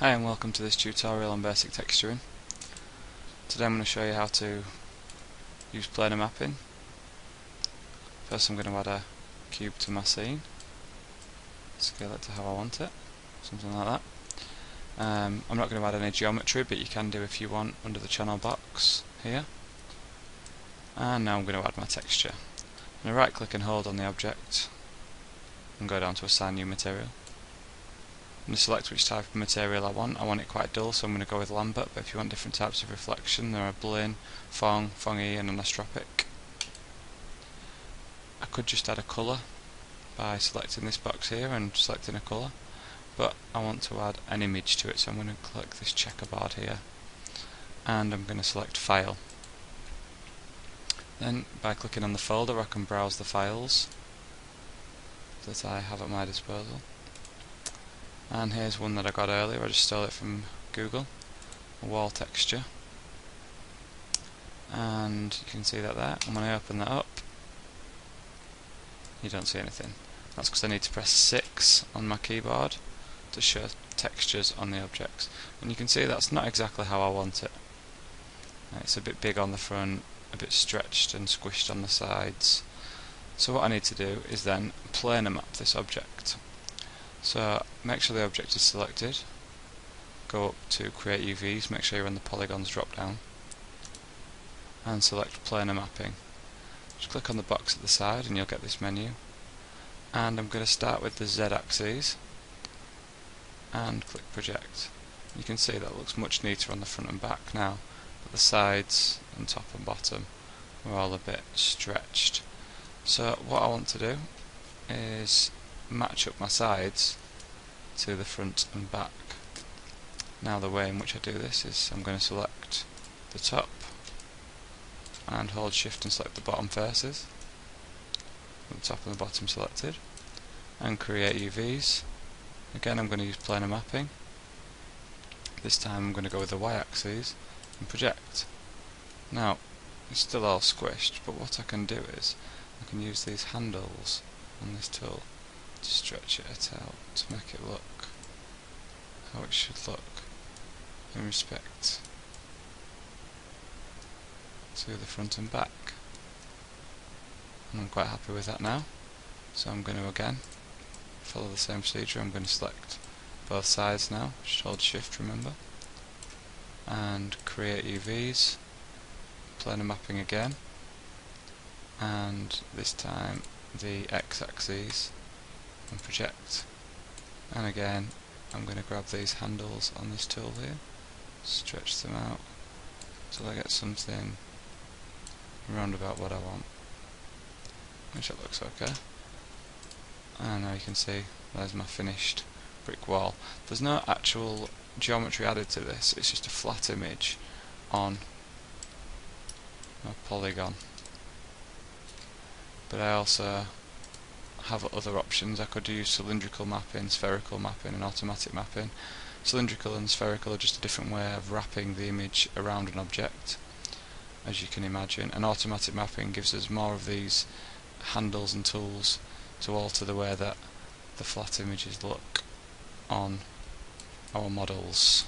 Hi and welcome to this tutorial on basic texturing. Today I'm going to show you how to use planar mapping. First I'm going to add a cube to my scene, scale it to how I want it, something like that. I'm not going to add any geometry, but you can do if you want under the channel box here. And now I'm going to add my texture. I'm going to right click and hold on the object and go down to assign new material. I'm going to select which type of material I want. I want it quite dull, so I'm going to go with Lambert, but if you want different types of reflection, there are Blinn, Phong, Phong-E and Anisotropic. I could just add a colour by selecting this box here and selecting a colour, but I want to add an image to it, so I'm going to click this checkerboard here and I'm going to select File. Then by clicking on the folder I can browse the files that I have at my disposal. And here's one that I got earlier, I just stole it from Google, a wall texture. And you can see that there, and when I open that up, you don't see anything. That's because I need to press 6 on my keyboard to show textures on the objects. And you can see that's not exactly how I want it. It's a bit big on the front, a bit stretched and squished on the sides. So what I need to do is then planar map this object. So make sure the object is selected, go up to create UVs, make sure you're on the polygons drop down, and select planar mapping. Just click on the box at the side and you'll get this menu. And I'm going to start with the Z axis and click project. You can see that looks much neater on the front and back now, but the sides and top and bottom are all a bit stretched. So what I want to do is match up my sides to the front and back. Now the way in which I do this is I'm going to select the top and hold shift and select the bottom faces, with the top and the bottom selected, and create UVs. Again I'm going to use planar mapping. This time I'm going to go with the Y axis and project. Now it's still all squished, but what I can do is I can use these handles on this tool to stretch it out to make it look how it should look in respect to the front and back. And I'm quite happy with that now, so I'm going to again follow the same procedure. I'm going to select both sides now, just hold shift remember, and create UVs, planar mapping again, and this time the X axis and project. And again I'm going to grab these handles on this tool here, stretch them out until I get something around about what I want, which it looks okay. And now you can see there's my finished brick wall. There's no actual geometry added to this, it's just a flat image on a polygon. But I also have other options. I could use cylindrical mapping, spherical mapping and automatic mapping. Cylindrical and spherical are just a different way of wrapping the image around an object, as you can imagine, and automatic mapping gives us more of these handles and tools to alter the way that the flat images look on our models.